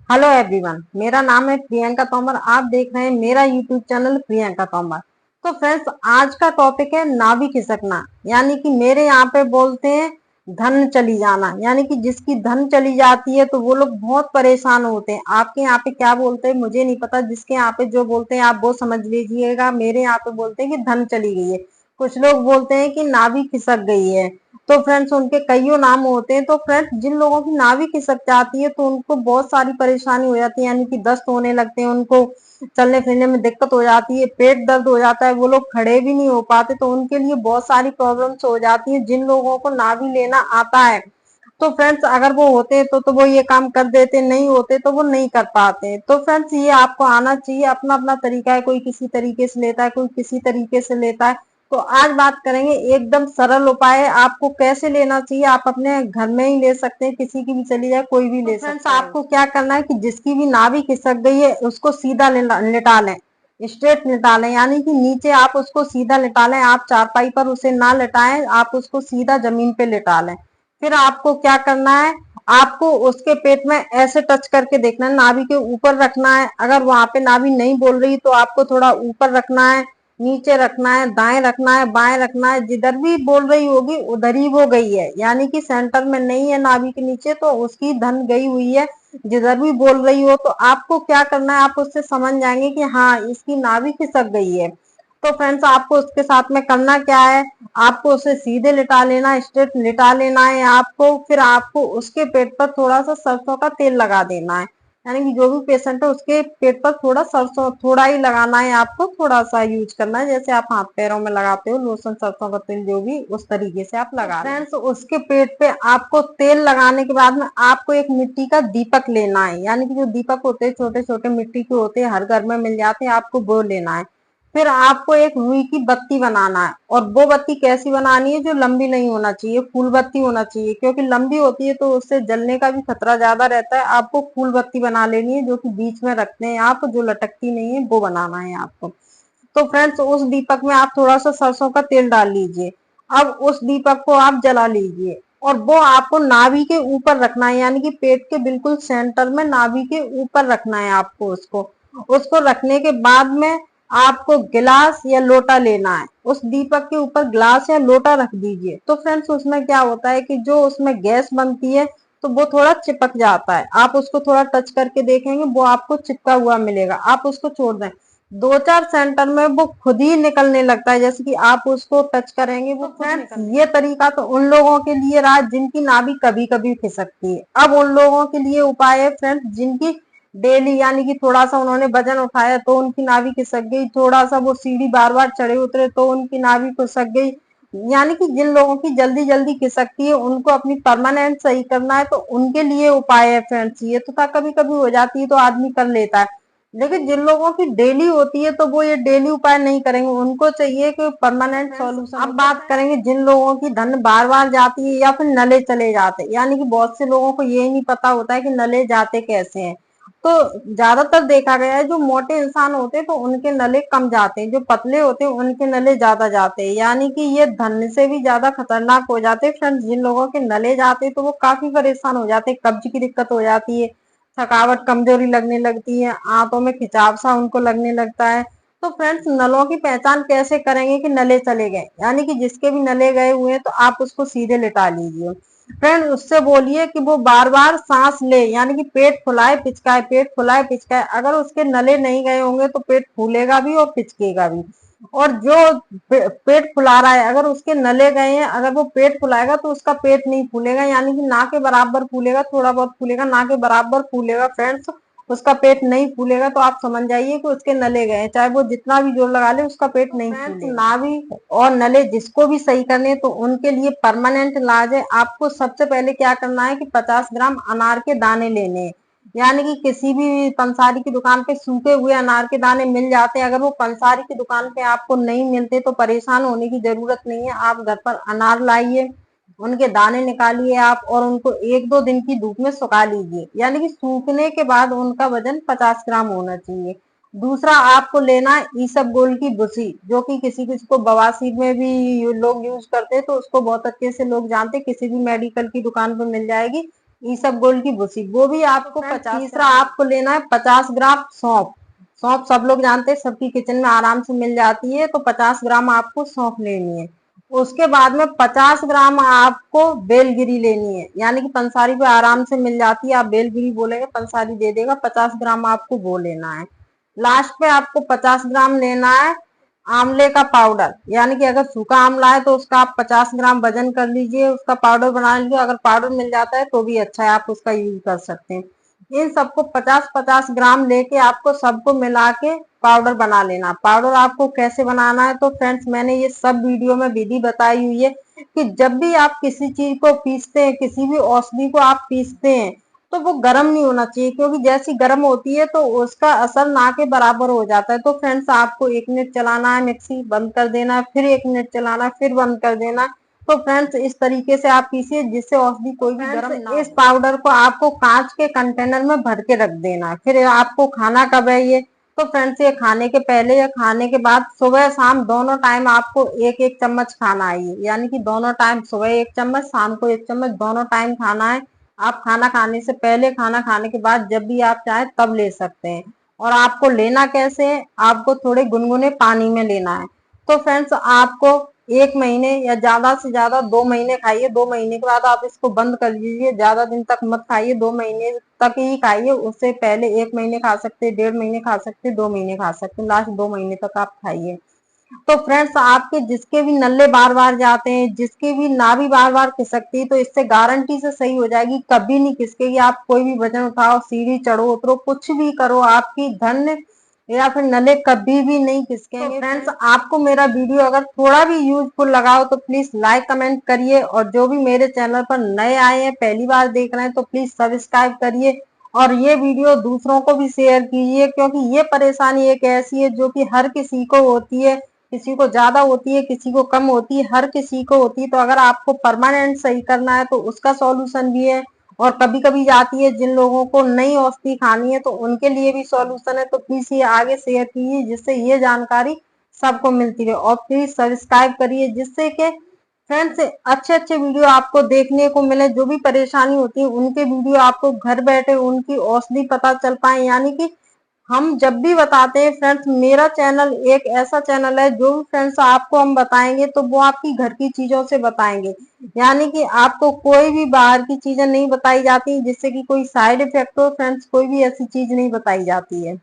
Hello everyone, मेरा नाम है प्रियंका तोमर। आप देख रहे हैं मेरा यूट्यूब चैनल प्रियंका तोमर। तो फ्रेंड्स, आज का टॉपिक है नाभि खिसकना, यानी कि मेरे यहाँ पे बोलते हैं धन चली जाना। यानी कि जिसकी धन चली जाती है तो वो लोग बहुत परेशान होते हैं। आपके यहाँ पे क्या बोलते हैं मुझे नहीं पता, जिसके यहाँ पे जो बोलते हैं आप वो समझ लीजिएगा। मेरे यहाँ पे बोलते हैं कि धन चली गई है, कुछ लोग बोलते हैं कि नाभि खिसक गई है। तो फ्रेंड्स, उनके कईयों नाम होते हैं। तो फ्रेंड्स, जिन लोगों की नाभि खिसक जाती है तो उनको बहुत सारी परेशानी हो जाती है, यानी कि दस्त होने लगते हैं, उनको चलने फिरने में दिक्कत हो जाती है, पेट दर्द हो जाता है, वो लोग खड़े भी नहीं हो पाते। तो उनके लिए बहुत सारी प्रॉब्लम्स हो जाती है। जिन लोगों को नाभि लेना आता है तो फ्रेंड्स, अगर वो होते तो वो ये काम कर देते, नहीं होते तो वो नहीं कर पाते। तो फ्रेंड्स, ये आपको आना चाहिए। अपना अपना तरीका है, कोई किसी तरीके से लेता है, कोई किसी तरीके से लेता है। तो आज बात करेंगे एकदम सरल उपाय है, आपको कैसे लेना चाहिए। आप अपने घर में ही ले सकते हैं, किसी की भी चली जाए, कोई भी ले सकता है। आपको क्या करना है कि जिसकी भी नाभि खिसक गई है उसको सीधा लिटा लें, स्ट्रेट लिटा लें। यानी कि नीचे आप उसको सीधा लिटा लें, आप चारपाई पर उसे ना लिटाएं, आप उसको सीधा जमीन पे लिटा लें। फिर आपको क्या करना है, आपको उसके पेट में ऐसे टच करके देखना है, नाभि के ऊपर रखना है। अगर वहां पे नाभि नहीं बोल रही तो आपको थोड़ा ऊपर रखना है, नीचे रखना है, दाएं रखना है, बाएं रखना है। जिधर भी बोल रही होगी उधर ही वो गई है, यानी कि सेंटर में नहीं है नाभि के नीचे, तो उसकी धन गई हुई है। जिधर भी बोल रही हो तो आपको क्या करना है, आप उससे समझ जाएंगे कि हाँ, इसकी नाभि खिसक गई है। तो फ्रेंड्स, आपको उसके साथ में करना क्या है, आपको उसे सीधे लिटा लेना, स्ट्रेट लिटा लेना है आपको। फिर आपको उसके पेट पर थोड़ा सा सरसों का तेल लगा देना है। यानी कि जो भी पेशेंट है उसके पेट पर थोड़ा सरसों, थोड़ा ही लगाना है, आपको थोड़ा सा यूज करना है, जैसे आप हाथ पैरों में लगाते हो लोशन, सरसों का तेल, जो भी उस तरीके से आप लगा। फ्रेंड्स, उसके पेट पे आपको तेल लगाने के बाद में आपको एक मिट्टी का दीपक लेना है। यानी कि जो दीपक होते हैं छोटे छोटे मिट्टी के होते हैं, हर घर में मिल जाते हैं, आपको वो लेना है। फिर आपको एक रुई की बत्ती बनाना है, और वो बत्ती कैसी बनानी है, जो लंबी नहीं होना चाहिए, फूल बत्ती होना चाहिए, क्योंकि लंबी होती है तो उससे जलने का भी खतरा ज्यादा रहता है। आपको फूल बत्ती बना लेनी है, जो कि बीच में रखते हैं आप, जो लटकती नहीं है, वो बनाना है आपको। तो फ्रेंड्स, उस दीपक में आप थोड़ा सा सरसों का तेल डाल लीजिए। अब उस दीपक को आप जला लीजिए, और वो आपको नाभि के ऊपर रखना है, यानी कि पेट के बिल्कुल सेंटर में नाभि के ऊपर रखना है आपको उसको। उसको रखने के बाद में आपको गिलास या लोटा लेना है, उस दीपक के ऊपर गिलास या लोटा रख दीजिए। तो फ्रेंड्स, उसमें क्या होता है कि जो उसमें गैस बनती है तो वो थोड़ा चिपक जाता है। आप उसको थोड़ा टच करके देखेंगे, वो आपको चिपका हुआ मिलेगा। आप उसको छोड़ दें, 2-4 सेंटर में वो खुद ही निकलने लगता है, जैसे कि आप उसको टच करेंगे वो। फ्रेंड्स, ये तरीका तो उन लोगों के लिए रहा जिनकी नाभि कभी कभी खिसकती है। अब उन लोगों के लिए उपाय है फ्रेंड्स, जिनकी डेली, यानी कि थोड़ा सा उन्होंने वजन उठाया तो उनकी नाभि खिसक गई, थोड़ा सा वो सीढ़ी बार बार चढ़े उतरे तो उनकी नाभि खिसक गई। यानी कि जिन लोगों की जल्दी जल्दी खिसकती है उनको अपनी परमानेंट सही करना है, तो उनके लिए उपाय है फ्रेंड्स। ये तो था कभी कभी हो जाती है तो आदमी कर लेता है, लेकिन जिन लोगों की डेली होती है तो वो ये डेली उपाय नहीं करेंगे, उनको चाहिए कि परमानेंट सॉल्यूशन। अब बात करेंगे जिन लोगों की धन बार बार जाती है या फिर नले चले जाते हैं, यानी कि बहुत से लोगों को ये नहीं पता होता है कि नले जाते कैसे हैं। तो ज्यादातर देखा गया है जो मोटे इंसान होते हैं तो उनके नले कम जाते हैं, जो पतले होते हैं उनके नले ज्यादा जाते हैं। यानी कि ये धन से भी ज्यादा खतरनाक हो जाते हैं फ्रेंड्स। जिन लोगों के नले जाते हैं तो वो काफी परेशान हो जाते हैं, कब्ज की दिक्कत हो जाती है, थकावट, कमजोरी लगने लगती है, आंतों में खिंचाव सा उनको लगने लगता है। तो फ्रेंड्स, नलों की पहचान कैसे करेंगे कि नले चले गए, यानी कि जिसके भी नले गए हुए हैं तो आप उसको सीधे लिटा लीजिए। फ्रेंड, उससे बोलिए कि वो बार बार सांस ले, यानी कि पेट फुलाए पिचकाए, पेट फुलाए पिचकाए। अगर उसके नले नहीं गए होंगे तो पेट फूलेगा भी और पिचकेगा भी। और जो पेट फुला रहा है, अगर उसके नले गए हैं, अगर वो पेट फुलाएगा तो उसका पेट नहीं फूलेगा, यानी कि ना के बराबर फूलेगा, थोड़ा बहुत फूलेगा, ना के बराबर फूलेगा फ्रेंड्स। उसका पेट नहीं फूलेगा तो आप समझ जाइए कि उसके नले गए हैं, चाहे वो जितना भी जोर लगा ले उसका पेट नहीं फूलेगा। नाभि और नले जिसको भी सही करने तो उनके लिए परमानेंट इलाज है। आपको सबसे पहले क्या करना है कि 50 ग्राम अनार के दाने लेने हैं। यानी कि किसी भी पंसारी की दुकान पे सूखे हुए अनार के दाने मिल जाते हैं। अगर वो पंसारी की दुकान पे आपको नहीं मिलते तो परेशान होने की जरूरत नहीं है, आप घर पर अनार लाइए, उनके दाने निकालिए आप, और उनको 1-2 दिन की धूप में सुखा लीजिए। यानी कि सूखने के बाद उनका वजन 50 ग्राम होना चाहिए। दूसरा, आपको लेना है ईसबगोल की भूसी, जो कि किसी किसी को बवासीर में भी लोग यूज करते हैं, तो उसको बहुत अच्छे से लोग जानते हैं, किसी भी मेडिकल की दुकान पर मिल जाएगी। इसबगोल की भूसी, वो भी आपको 50। तीसरा आपको लेना है 50 ग्राम सौंफ। सौंफ सब लोग जानते हैं, सबकी किचन में आराम से मिल जाती है, तो 50 ग्राम आपको सौंफ लेनी है। उसके बाद में 50 ग्राम आपको बेलगिरी लेनी है, यानी कि पंसारी पे आराम से मिल जाती है, आप बेलगिरी बोलेंगे पंसारी दे देगा। 50 ग्राम आपको वो लेना है। लास्ट पे आपको 50 ग्राम लेना है आंवले का पाउडर, यानी कि अगर सूखा आंवला है तो उसका आप 50 ग्राम वजन कर लीजिए, उसका पाउडर बना लीजिए। अगर पाउडर मिल जाता है तो भी अच्छा है, आप उसका यूज कर सकते हैं। इन सबको 50-50 ग्राम लेके आपको सबको मिला के पाउडर बना लेना। पाउडर आपको कैसे बनाना है, तो फ्रेंड्स मैंने ये सब वीडियो में विधि बताई हुई है कि जब भी आप किसी चीज को पीसते हैं, किसी भी औषधि को आप पीसते हैं, तो वो गर्म नहीं होना चाहिए, क्योंकि जैसी गर्म होती है तो उसका असर ना के बराबर हो जाता है। तो फ्रेंड्स आपको 1 मिनट चलाना है, मिक्सी बंद कर देना है, फिर 1 मिनट चलाना है, फिर बंद कर देना है। तो फ्रेंड्स इस तरीके से आप पीसिए जिससे औषधि कोई भी गर्म ना हो। इस पाउडर को आपको कांच के कंटेनर में भर के रख देना है। फिर आपको खाना कब है ये, तो फ्रेंड्स ये खाने के पहले या खाने के बाद सुबह शाम दोनों टाइम आपको 1-1 चम्मच खाना है, यानी कि दोनों टाइम सुबह 1 चम्मच, शाम को 1 चम्मच, दोनों टाइम खाना है। आप खाना खाने से पहले, खाना खाने के बाद, जब भी आप चाहें तब ले सकते हैं। और आपको लेना कैसे है, आपको थोड़े गुनगुने पानी में लेना है। तो फ्रेंड्स आपको 1 महीने या ज्यादा से ज्यादा 2 महीने खाइए। 2 महीने के बाद आप इसको बंद कर दीजिए, ज्यादा दिन तक मत खाइए, 2 महीने तक ही खाइए। उससे पहले 1 महीने खा सकते, 1.5 महीने खा सकते, 2 महीने खा सकते, लास्ट 2 महीने तक आप खाइए। तो फ्रेंड्स आपके जिसके भी नल्ले बार बार जाते हैं, जिसकी भी नाभि बार बार खिसकती है, तो इससे गारंटी से सही हो जाएगी, कभी नहीं खिसकेगी। आप कोई भी वजन उठाओ, सीढ़ी चढ़ो उतरो, कुछ भी करो, आपकी धन या फिर नले कभी भी नहीं खिसकेंगे। तो फ्रेंड्स आपको मेरा वीडियो अगर थोड़ा भी यूजफुल लगा हो तो प्लीज लाइक कमेंट करिए, और जो भी मेरे चैनल पर नए आए हैं, पहली बार देख रहे हैं, तो प्लीज सब्सक्राइब करिए। और ये वीडियो दूसरों को भी शेयर कीजिए, क्योंकि ये परेशानी एक ऐसी है जो कि हर किसी को होती है। किसी को ज्यादा होती है, किसी को कम होती है, हर किसी को होती है। तो अगर आपको परमानेंट सही करना है तो उसका सॉल्यूशन भी है। और कभी कभी जाती है, जिन लोगों को नई औषधि खानी है तो उनके लिए भी सॉल्यूशन है। तो प्लीज ये आगे शेयर कीजिए, जिससे ये जानकारी सबको मिलती रहे। और प्लीज सब्सक्राइब करिए, जिससे कि फ्रेंड्स अच्छे अच्छे वीडियो आपको देखने को मिले। जो भी परेशानी होती है उनके वीडियो आपको घर बैठे उनकी औषधि पता चल पाए, यानी कि हम जब भी बताते हैं फ्रेंड्स, मेरा चैनल एक ऐसा चैनल है जो फ्रेंड्स आपको हम बताएंगे तो वो आपकी घर की चीजों से बताएंगे, यानी कि आपको कोई भी बाहर की चीजें नहीं बताई जाती जिससे कि कोई साइड इफेक्ट हो। फ्रेंड्स कोई भी ऐसी चीज नहीं बताई जाती है।